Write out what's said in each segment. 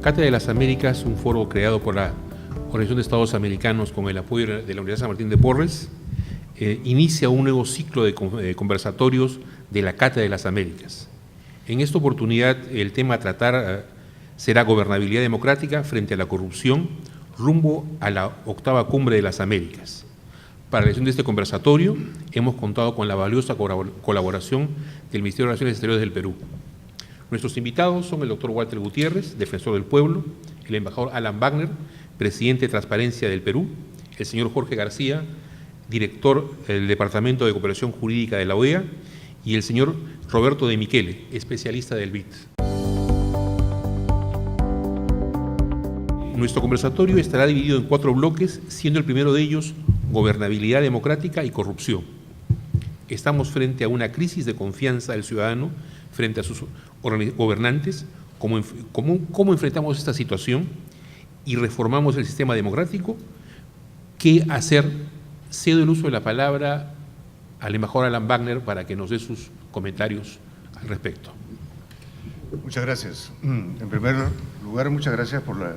Cátedra de las Américas, un foro creado por la Organización de Estados Americanos con el apoyo de la Universidad San Martín de Porres, inicia un nuevo ciclo de conversatorios de la Cátedra de las Américas. En esta oportunidad, el tema a tratar será gobernabilidad democrática frente a la corrupción, rumbo a la 8ª Cumbre de las Américas. Para la realización de este conversatorio, hemos contado con la valiosa colaboración del Ministerio de Relaciones Exteriores del Perú. Nuestros invitados son el doctor Walter Gutiérrez, defensor del pueblo, el embajador Alan Wagner, presidente de Transparencia del Perú, el señor Jorge García, director del Departamento de Cooperación Jurídica de la OEA, y el señor Roberto de Michele, especialista del BID. Nuestro conversatorio estará dividido en 4 bloques, siendo el primero de ellos gobernabilidad democrática y corrupción. Estamos frente a una crisis de confianza del ciudadano frente a sus gobernantes. ¿Cómo enfrentamos esta situación y reformamos el sistema democrático? ¿Qué hacer? Cedo el uso de la palabra al embajador Alan Wagner para que nos dé sus comentarios al respecto. Muchas gracias. En primer lugar, muchas gracias por la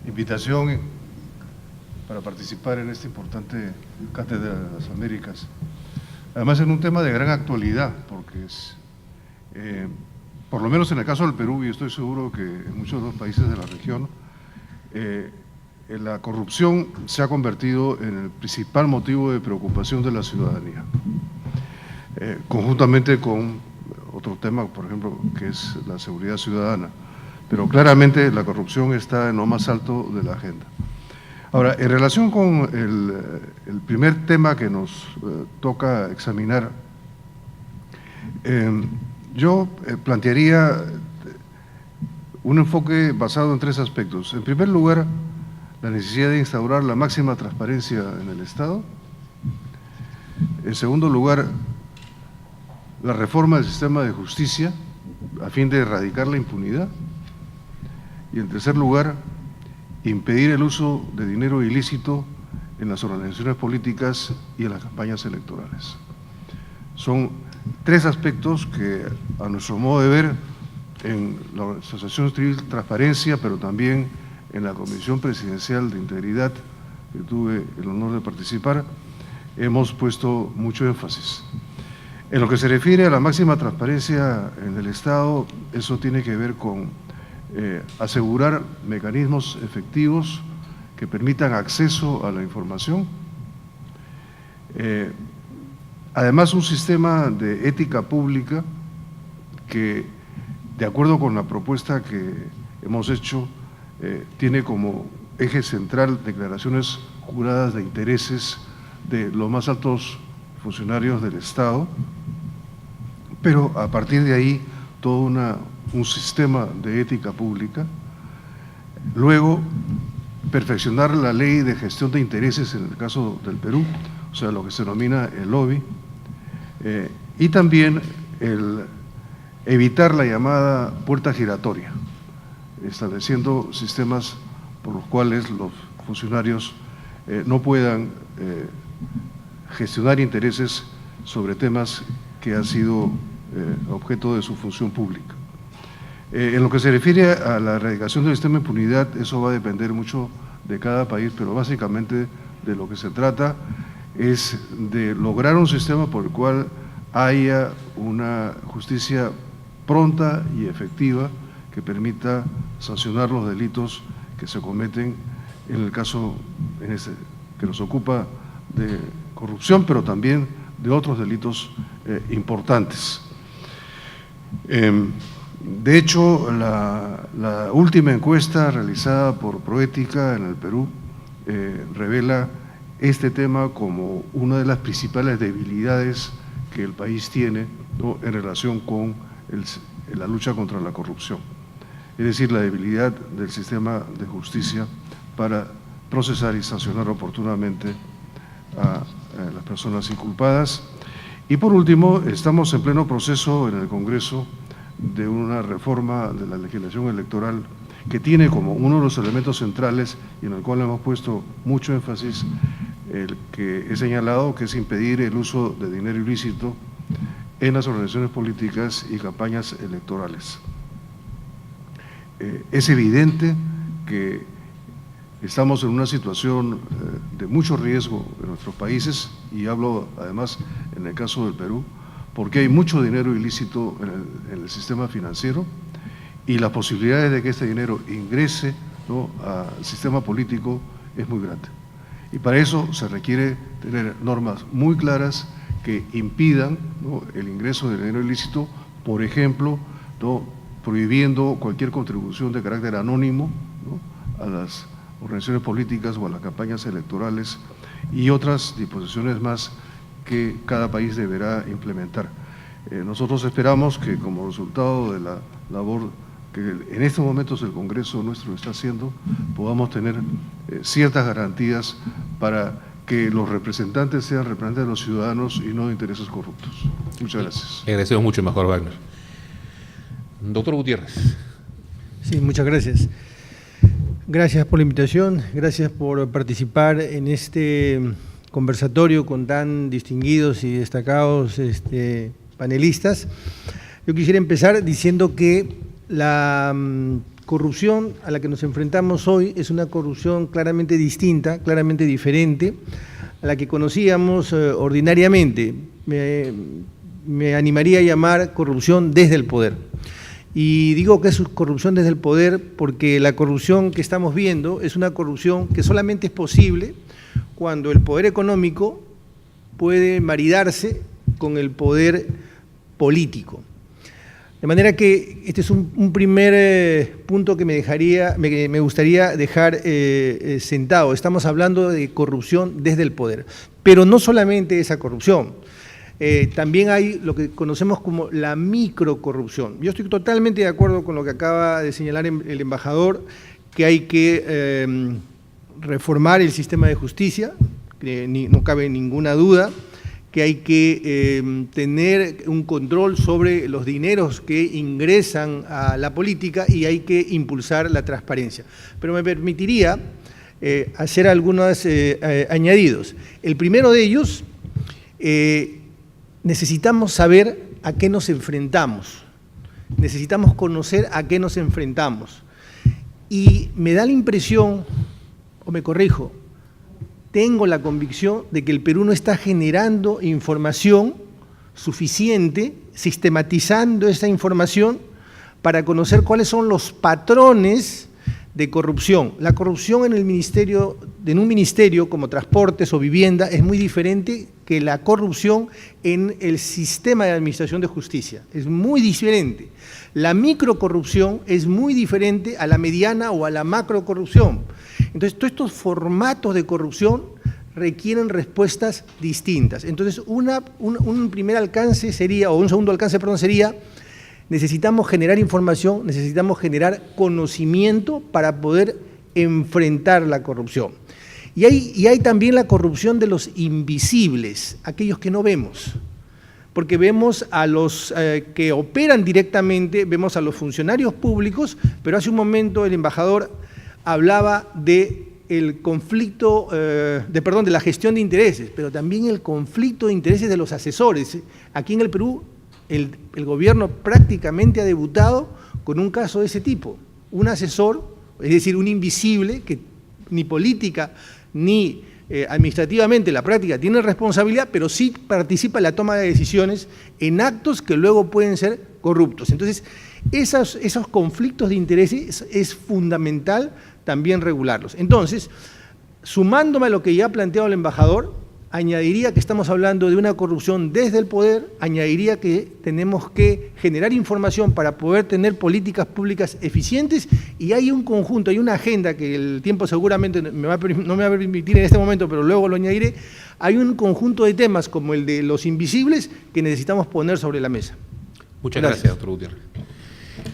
invitación para participar en esta importante Cátedra de las Américas. Además, en un tema de gran actualidad, porque es, por lo menos en el caso del Perú, y estoy seguro que en muchos de los países de la región, la corrupción se ha convertido en el principal motivo de preocupación de la ciudadanía, conjuntamente con otro tema, por ejemplo, que es la seguridad ciudadana. Pero claramente la corrupción está en lo más alto de la agenda. Ahora, en relación con el primer tema que nos toca examinar, yo plantearía un enfoque basado en 3 aspectos. En primer lugar, la necesidad de instaurar la máxima transparencia en el Estado. En segundo lugar, la reforma del sistema de justicia a fin de erradicar la impunidad. Y en tercer lugar, impedir el uso de dinero ilícito en las organizaciones políticas y en las campañas electorales. Son 3 aspectos que, a nuestro modo de ver, en la Asociación Civil Transparencia, pero también en la Comisión Presidencial de Integridad, que tuve el honor de participar, hemos puesto mucho énfasis. En lo que se refiere a la máxima transparencia en el Estado, eso tiene que ver con asegurar mecanismos efectivos que permitan acceso a la información. Además, un sistema de ética pública que, de acuerdo con la propuesta que hemos hecho, tiene como eje central declaraciones juradas de intereses de los más altos funcionarios del Estado, pero a partir de ahí todo un sistema de ética pública. Luego, perfeccionar la ley de gestión de intereses en el caso del Perú, o sea, lo que se denomina el lobby, y también evitar la llamada puerta giratoria, estableciendo sistemas por los cuales los funcionarios no puedan gestionar intereses sobre temas que han sido objeto de su función pública. En lo que se refiere a la erradicación del sistema de impunidad, eso va a depender mucho de cada país, pero básicamente de lo que se trata es de lograr un sistema por el cual haya una justicia pronta y efectiva que permita sancionar los delitos que se cometen en el caso que nos ocupa de corrupción, pero también de otros delitos importantes. De hecho, la última encuesta realizada por Proética en el Perú revela este tema como una de las principales debilidades que el país tiene, ¿no?, en relación con la lucha contra la corrupción. Es decir, la debilidad del sistema de justicia para procesar y sancionar oportunamente a las personas inculpadas. Y por último, estamos en pleno proceso en el Congreso de una reforma de la legislación electoral que tiene como uno de los elementos centrales y en el cual hemos puesto mucho énfasis el que he señalado, que es impedir el uso de dinero ilícito en las organizaciones políticas y campañas electorales. es evidente que estamos en una situación de mucho riesgo en nuestros países, y hablo además en el caso del Perú, porque hay mucho dinero ilícito en el sistema financiero, y las posibilidades de que este dinero ingrese, ¿no?, al sistema político es muy grande. Y para eso se requiere tener normas muy claras que impidan, ¿no?, el ingreso de dinero ilícito, por ejemplo, ¿no?, prohibiendo cualquier contribución de carácter anónimo, ¿no?, a las organizaciones políticas o a las campañas electorales, y otras disposiciones más que cada país deberá implementar. Nosotros esperamos que, como resultado de la labor que en estos momentos el Congreso nuestro está haciendo, podamos tener ciertas garantías para que los representantes sean representantes de los ciudadanos y no de intereses corruptos. Muchas gracias. Le agradecemos mucho, embajador Wagner. Doctor Gutiérrez. Sí, muchas gracias. Gracias por la invitación, gracias por participar en este conversatorio con tan distinguidos y destacados panelistas. Yo quisiera empezar diciendo que la corrupción a la que nos enfrentamos hoy es una corrupción claramente distinta, claramente diferente a la que conocíamos ordinariamente. Me animaría a llamar corrupción desde el poder. Y digo que es corrupción desde el poder porque la corrupción que estamos viendo es una corrupción que solamente es posible cuando el poder económico puede maridarse con el poder político. De manera que este es un primer punto que me gustaría dejar sentado. Estamos hablando de corrupción desde el poder, pero no solamente esa corrupción. También hay lo que conocemos como la microcorrupción. Yo estoy totalmente de acuerdo con lo que acaba de señalar el embajador, que hay que reformar el sistema de justicia, que no cabe ninguna duda, que hay que tener un control sobre los dineros que ingresan a la política y hay que impulsar la transparencia. Pero me permitiría hacer algunos añadidos. El primero de ellos, necesitamos saber a qué nos enfrentamos, necesitamos conocer a qué nos enfrentamos. Y me da la impresión, o me corrijo, tengo la convicción de que el Perú no está generando información suficiente, sistematizando esa información para conocer cuáles son los patrones de corrupción. La corrupción en un ministerio como Transportes o Vivienda es muy diferente que la corrupción en el sistema de administración de justicia. Es muy diferente. La microcorrupción es muy diferente a la mediana o a la macrocorrupción. Entonces, todos estos formatos de corrupción requieren respuestas distintas. Entonces, un primer alcance sería, o un segundo alcance, perdón, sería: necesitamos generar información, necesitamos generar conocimiento para poder enfrentar la corrupción. Y hay también la corrupción de los invisibles, aquellos que no vemos, porque vemos a los que operan directamente, vemos a los funcionarios públicos, pero hace un momento el embajador hablaba de conflicto, de la gestión de intereses, pero también el conflicto de intereses de los asesores. Aquí en el Perú, el gobierno prácticamente ha debutado con un caso de ese tipo. Un asesor, es decir, un invisible que ni política ni administrativamente en la práctica tiene responsabilidad, pero sí participa en la toma de decisiones en actos que luego pueden ser corruptos. Entonces, esos conflictos de intereses es fundamental también regularlos. Entonces, sumándome a lo que ya ha planteado el embajador, añadiría que estamos hablando de una corrupción desde el poder, añadiría que tenemos que generar información para poder tener políticas públicas eficientes, y hay un conjunto, hay una agenda que el tiempo seguramente no me va a permitir en este momento, pero luego lo añadiré. Hay un conjunto de temas como el de los invisibles que necesitamos poner sobre la mesa. Muchas gracias, doctor Gutiérrez.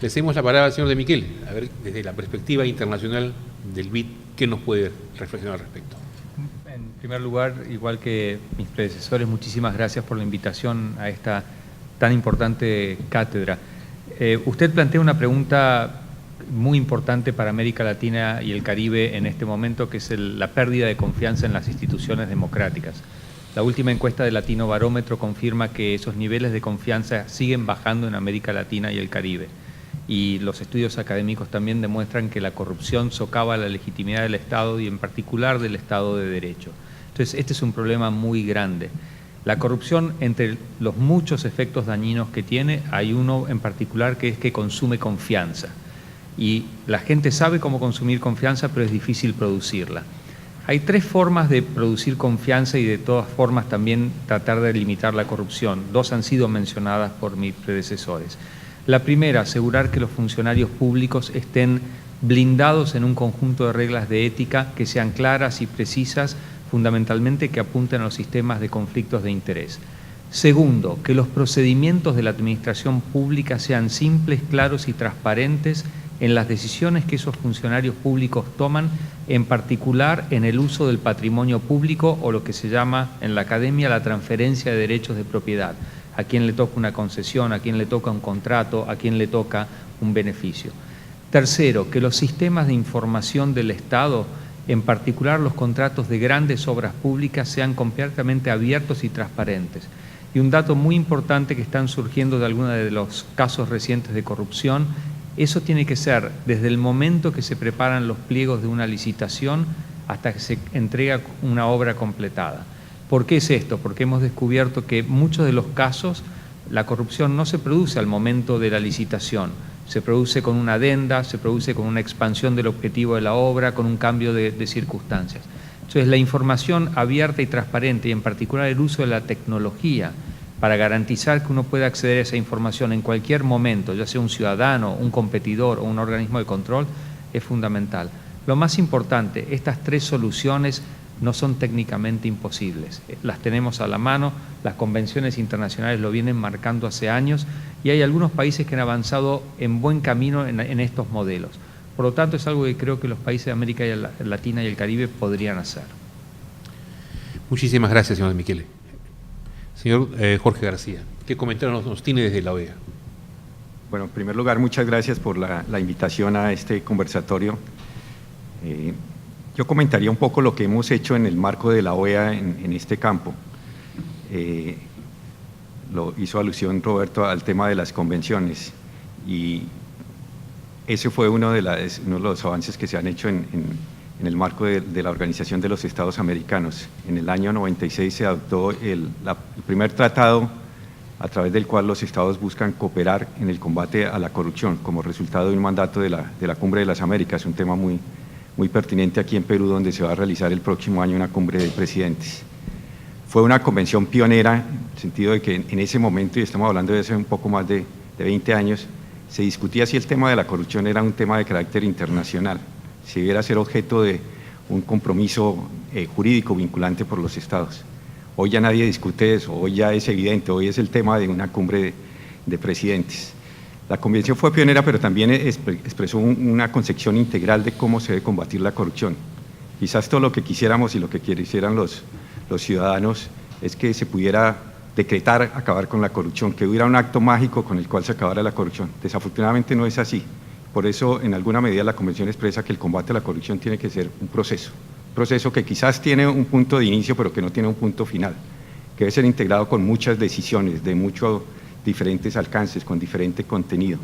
Le cedemos la palabra al señor de Miquel, a ver, desde la perspectiva internacional del BID, ¿qué nos puede reflexionar al respecto? En primer lugar, igual que mis predecesores, muchísimas gracias por la invitación a esta tan importante cátedra. Usted plantea una pregunta muy importante para América Latina y el Caribe en este momento, que es la pérdida de confianza en las instituciones democráticas. La última encuesta de Latino Barómetro confirma que esos niveles de confianza siguen bajando en América Latina y el Caribe. y los estudios académicos también demuestran que la corrupción socava la legitimidad del Estado y en particular del Estado de Derecho. Entonces, este es un problema muy grande. La corrupción, entre los muchos efectos dañinos que tiene, hay uno en particular que es que consume confianza. Y la gente sabe cómo consumir confianza, pero es difícil producirla. Hay tres formas de producir confianza y de todas formas también tratar de limitar la corrupción. Dos han sido mencionadas por mis predecesores. La primera, asegurar que los funcionarios públicos estén blindados en un conjunto de reglas de ética que sean claras y precisas, fundamentalmente que apunten a los sistemas de conflictos de interés. Segundo, que los procedimientos de la administración pública sean simples, claros y transparentes en las decisiones que esos funcionarios públicos toman, en particular en el uso del patrimonio público o lo que se llama en la academia la transferencia de derechos de propiedad. A quién le toca una concesión, a quién le toca un contrato, a quién le toca un beneficio. Tercero, que los sistemas de información del Estado, en particular los contratos de grandes obras públicas, sean completamente abiertos y transparentes. Y un dato muy importante que están surgiendo de algunos de los casos recientes de corrupción, eso tiene que ser desde el momento que se preparan los pliegos de una licitación hasta que se entrega una obra completada. ¿Por qué es esto? Porque hemos descubierto que muchos de los casos la corrupción no se produce al momento de la licitación, se produce con una adenda, se produce con una expansión del objetivo de la obra, con un cambio de circunstancias. Entonces, la información abierta y transparente, y en particular el uso de la tecnología, para garantizar que uno pueda acceder a esa información en cualquier momento, ya sea un ciudadano, un competidor o un organismo de control, es fundamental. Lo más importante, estas tres soluciones no son técnicamente imposibles. Las tenemos a la mano, las convenciones internacionales lo vienen marcando hace años y hay algunos países que han avanzado en buen camino en estos modelos. Por lo tanto, es algo que creo que los países de América Latina y el Caribe podrían hacer. Muchísimas gracias, señor Michele. Señor Jorge García, ¿qué comentario nos tiene desde la OEA? Bueno, en primer lugar, muchas gracias por la invitación a este conversatorio. Yo comentaría un poco lo que hemos hecho en el marco de la OEA en este campo. Lo hizo alusión Roberto al tema de las convenciones y ese fue uno de los avances que se han hecho en el marco de la Organización de los Estados Americanos. En el año 96 se adoptó el primer tratado a través del cual los estados buscan cooperar en el combate a la corrupción como resultado de un mandato de la Cumbre de las Américas, un tema muy pertinente aquí en Perú, donde se va a realizar el próximo año una cumbre de presidentes. Fue una convención pionera, en el sentido de que en ese momento, y estamos hablando de hace un poco más de 20 años, se discutía si el tema de la corrupción era un tema de carácter internacional, si debiera ser objeto de un compromiso jurídico vinculante por los estados. Hoy ya nadie discute eso, hoy ya es evidente, hoy es el tema de una cumbre de presidentes. La convención fue pionera, pero también expresó una concepción integral de cómo se debe combatir la corrupción. Quizás todo lo que quisiéramos y lo que quisieran los ciudadanos es que se pudiera decretar acabar con la corrupción, que hubiera un acto mágico con el cual se acabara la corrupción. Desafortunadamente no es así. Por eso, en alguna medida, la Convención expresa que el combate a la corrupción tiene que ser un proceso que quizás tiene un punto de inicio, pero que no tiene un punto final, que debe ser integrado con muchas decisiones de muchos diferentes alcances, con diferente contenido.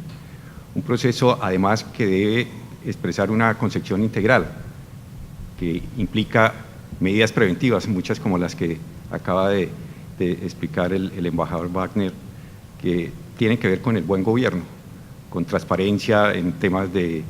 Un proceso, además, que debe expresar una concepción integral, que implica medidas preventivas, muchas como las que acaba de explicar el embajador Wagner, que tienen que ver con el buen gobierno, con transparencia en temas de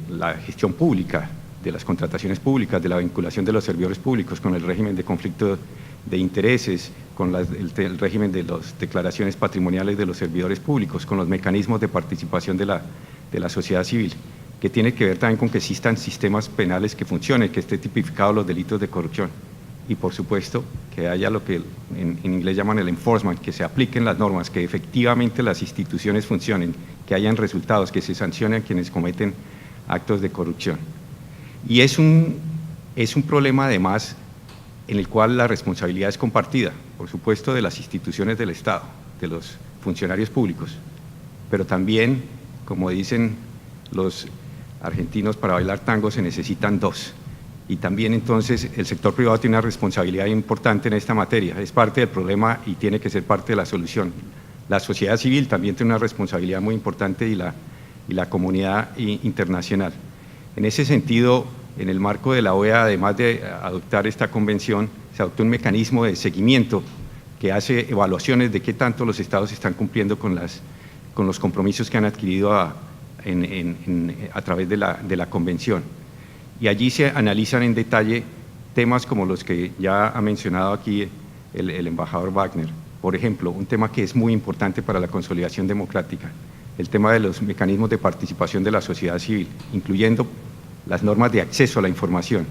la gestión pública, de las contrataciones públicas, de la vinculación de los servidores públicos, con el régimen de conflicto de intereses, con el régimen de las declaraciones patrimoniales de los servidores públicos, con los mecanismos de participación de la sociedad civil, que tiene que ver también con que existan sistemas penales que funcionen, que esté tipificados los delitos de corrupción. Y por supuesto que haya lo que en inglés llaman el enforcement, que se apliquen las normas, que efectivamente las instituciones funcionen, que hayan resultados, que se sancionen a quienes cometen actos de corrupción. Y es un problema además en el cual la responsabilidad es compartida, por supuesto de las instituciones del Estado, de los funcionarios públicos, pero también, como dicen los argentinos, para bailar tango se necesitan dos. Y también entonces el sector privado tiene una responsabilidad importante en esta materia, es parte del problema y tiene que ser parte de la solución. La sociedad civil también tiene una responsabilidad muy importante y la comunidad internacional. En ese sentido, en el marco de la OEA, además de adoptar esta convención, se adoptó un mecanismo de seguimiento que hace evaluaciones de qué tanto los estados están cumpliendo con los compromisos que han adquirido a través de la convención. Y allí se analizan en detalle temas como los que ya ha mencionado aquí el embajador Wagner. Por ejemplo, un tema que es muy importante para la consolidación democrática, el tema de los mecanismos de participación de la sociedad civil, incluyendo las normas de acceso a la información.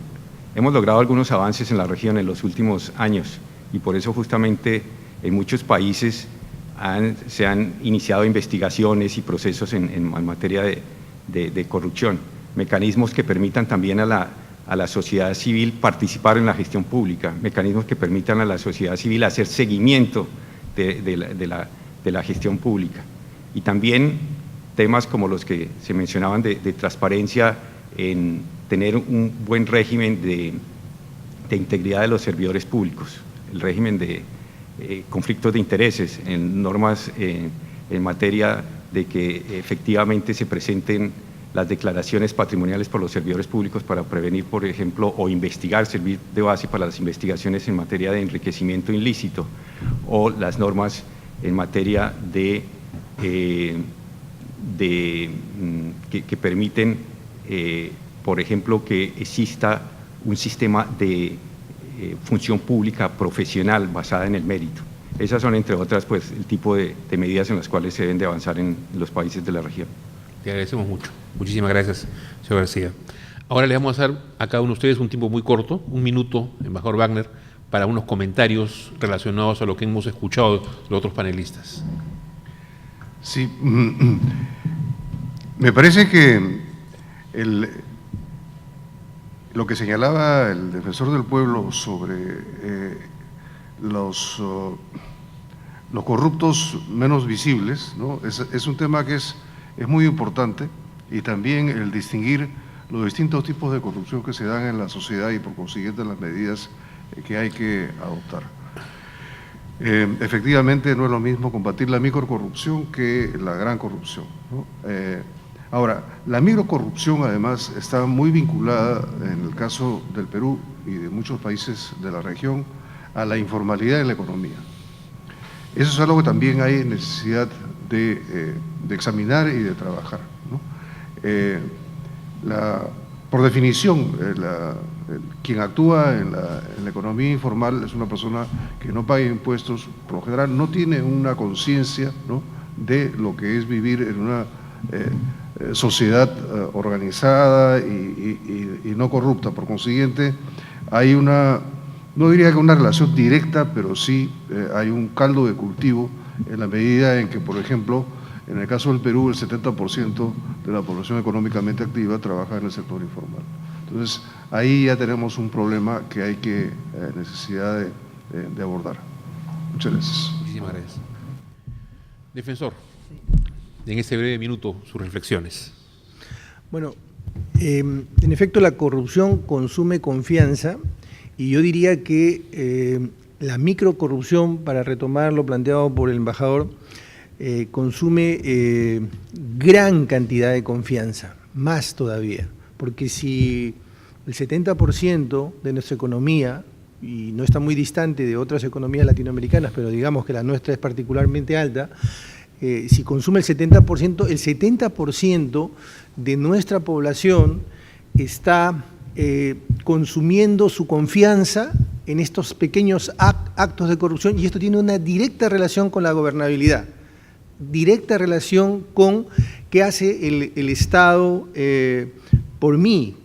Hemos logrado algunos avances en la región en los últimos años y por eso justamente en muchos países se han iniciado investigaciones y procesos en materia de corrupción, mecanismos que permitan también a la sociedad civil participar en la gestión pública, mecanismos que permitan a la sociedad civil hacer seguimiento de la gestión pública. Y también temas como los que se mencionaban de transparencia, en tener un buen régimen de integridad de los servidores públicos, el régimen de conflictos de intereses, en normas en materia de que efectivamente se presenten las declaraciones patrimoniales por los servidores públicos para prevenir, por ejemplo, o investigar, servir de base para las investigaciones en materia de enriquecimiento ilícito, o las normas en materia que permiten, por ejemplo, que exista un sistema de función pública profesional basada en el mérito. Esas son, entre otras, pues, el tipo de medidas en las cuales se deben de avanzar en los países de la región. Te agradecemos mucho. Muchísimas gracias, señor García. Ahora le vamos a dar a cada uno de ustedes un tiempo muy corto, 1 minuto, embajador Wagner, para unos comentarios relacionados a lo que hemos escuchado de los otros panelistas. Sí, me parece que lo que señalaba el defensor del pueblo sobre los corruptos menos visibles, ¿no? Es un tema que es muy importante, y también el distinguir los distintos tipos de corrupción que se dan en la sociedad y por consiguiente las medidas que hay que adoptar. Efectivamente no es lo mismo combatir la microcorrupción que la gran corrupción, ¿no? Ahora, la microcorrupción además está muy vinculada, en el caso del Perú y de muchos países de la región, a la informalidad en la economía. Eso es algo que también hay necesidad de examinar y de trabajar, ¿no? Por definición, quien actúa en la economía informal es una persona que no paga impuestos, por lo general no tiene una conciencia, ¿no?, de lo que es vivir en una sociedad organizada y no corrupta. Por consiguiente, hay no diría que una relación directa, pero sí hay un caldo de cultivo en la medida en que, por ejemplo, en el caso del Perú, el 70% de la población económicamente activa trabaja en el sector informal. Entonces, ahí ya tenemos un problema que hay necesidad de abordar. Muchas gracias. Muchísimas gracias. Defensor, en este breve minuto, sus reflexiones. Bueno, en efecto la corrupción consume confianza, y yo diría que la microcorrupción, para retomar lo planteado por el embajador, consume gran cantidad de confianza, más todavía, porque si el 70% de nuestra economía, y no está muy distante de otras economías latinoamericanas, pero digamos que la nuestra es particularmente alta, si consume el 70% de nuestra población está consumiendo su confianza en estos pequeños actos de corrupción, y esto tiene una directa relación con la gobernabilidad, directa relación con qué hace el Estado por mí,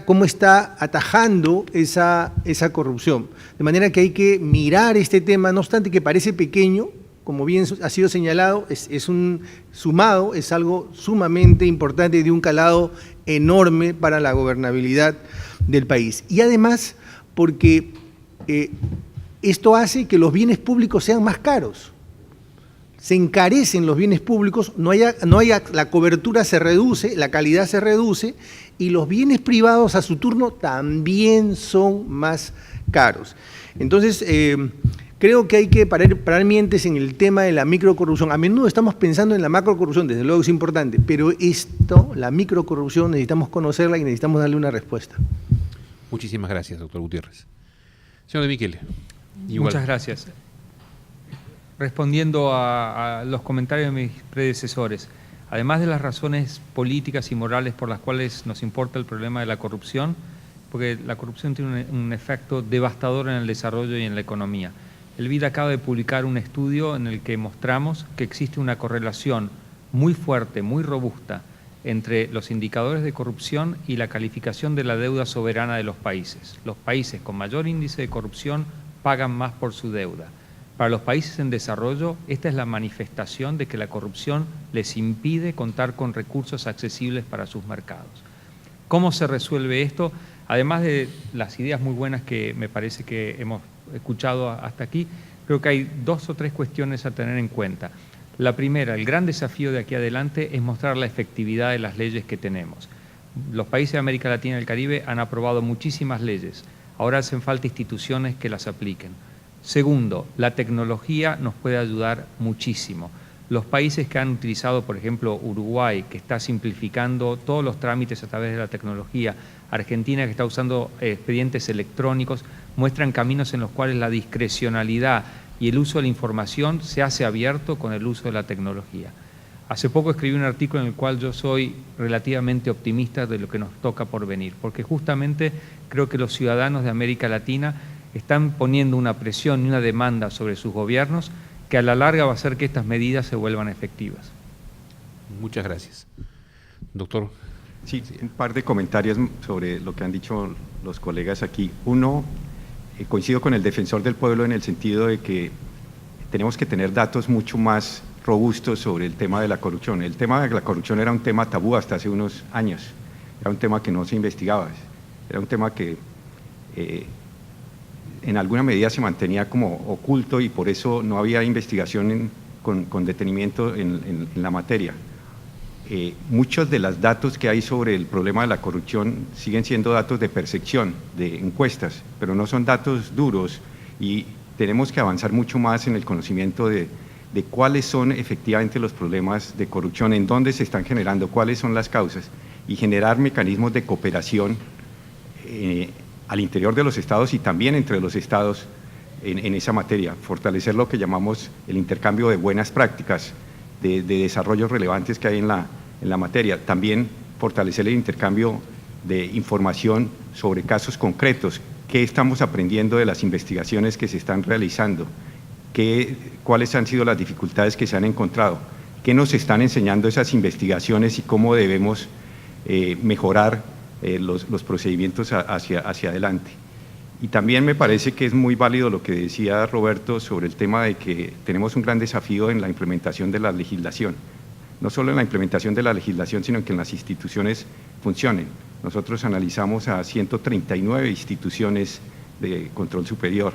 cómo está atajando esa corrupción. De manera que hay que mirar este tema, no obstante que parece pequeño, como bien ha sido señalado, es algo sumamente importante, de un calado enorme para la gobernabilidad del país. Y además, porque esto hace que los bienes públicos sean más caros. Se encarecen los bienes públicos, la cobertura se reduce, la calidad se reduce, y los bienes privados a su turno también son más caros. Entonces, Creo que hay que parar mientes en el tema de la microcorrupción. A menudo estamos pensando en la macrocorrupción, desde luego es importante, pero esto, la microcorrupción, necesitamos conocerla y necesitamos darle una respuesta. Muchísimas gracias, doctor Gutiérrez. Señor de Michele. Igual. Muchas gracias. Respondiendo a los comentarios de mis predecesores, además de las razones políticas y morales por las cuales nos importa el problema de la corrupción, porque la corrupción tiene un efecto devastador en el desarrollo y en la economía. El BID acaba de publicar un estudio en el que mostramos que existe una correlación muy fuerte, muy robusta, entre los indicadores de corrupción y la calificación de la deuda soberana de los países. Los países con mayor índice de corrupción pagan más por su deuda. Para los países en desarrollo, esta es la manifestación de que la corrupción les impide contar con recursos accesibles para sus mercados. ¿Cómo se resuelve esto? Además de las ideas muy buenas que me parece que hemos escuchado hasta aquí, creo que hay 2 o 3 cuestiones a tener en cuenta. La primera, el gran desafío de aquí adelante es mostrar la efectividad de las leyes que tenemos. Los países de América Latina y el Caribe han aprobado muchísimas leyes. Ahora hacen falta instituciones que las apliquen. Segundo, la tecnología nos puede ayudar muchísimo. Los países que han utilizado, por ejemplo, Uruguay, que está simplificando todos los trámites a través de la tecnología, Argentina, que está usando expedientes electrónicos, muestran caminos en los cuales la discrecionalidad y el uso de la información se hace abierto con el uso de la tecnología. Hace poco escribí un artículo en el cual yo soy relativamente optimista de lo que nos toca por venir, porque justamente creo que los ciudadanos de América Latina están poniendo una presión y una demanda sobre sus gobiernos que a la larga va a hacer que estas medidas se vuelvan efectivas. Muchas gracias. Doctor. Sí, un par de comentarios sobre lo que han dicho los colegas aquí. Uno, coincido con el defensor del pueblo en el sentido de que tenemos que tener datos mucho más robustos sobre el tema de la corrupción. El tema de la corrupción era un tema tabú hasta hace unos años, era un tema que no se investigaba, era un tema que en alguna medida se mantenía como oculto y por eso no había investigación con detenimiento en la materia. Muchos de los datos que hay sobre el problema de la corrupción siguen siendo datos de percepción, de encuestas, pero no son datos duros y tenemos que avanzar mucho más en el conocimiento de cuáles son efectivamente los problemas de corrupción, en dónde se están generando, cuáles son las causas y generar mecanismos de cooperación al interior de los estados y también entre los estados en esa materia, fortalecer lo que llamamos el intercambio de buenas prácticas, de desarrollos relevantes que hay en la materia, también fortalecer el intercambio de información sobre casos concretos, qué estamos aprendiendo de las investigaciones que se están realizando, cuáles han sido las dificultades que se han encontrado, qué nos están enseñando esas investigaciones y cómo debemos mejorar los procedimientos hacia adelante. Y también me parece que es muy válido lo que decía Roberto sobre el tema de que tenemos un gran desafío en la implementación de la legislación, no solo en la implementación de la legislación, sino que en las instituciones funcionen. Nosotros analizamos a 139 instituciones de control superior,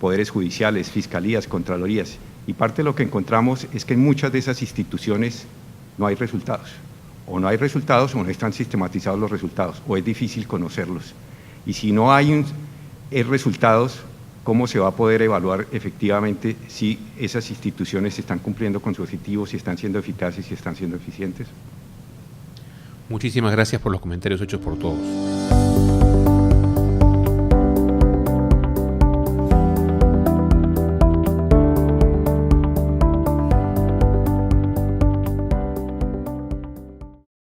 poderes judiciales, fiscalías, contralorías, y parte de lo que encontramos es que en muchas de esas instituciones no hay resultados, o no están sistematizados los resultados, o es difícil conocerlos. Y si no hay resultados, ¿cómo se va a poder evaluar efectivamente si esas instituciones están cumpliendo con su objetivo, si están siendo eficaces, si están siendo eficientes? Muchísimas gracias por los comentarios hechos por todos.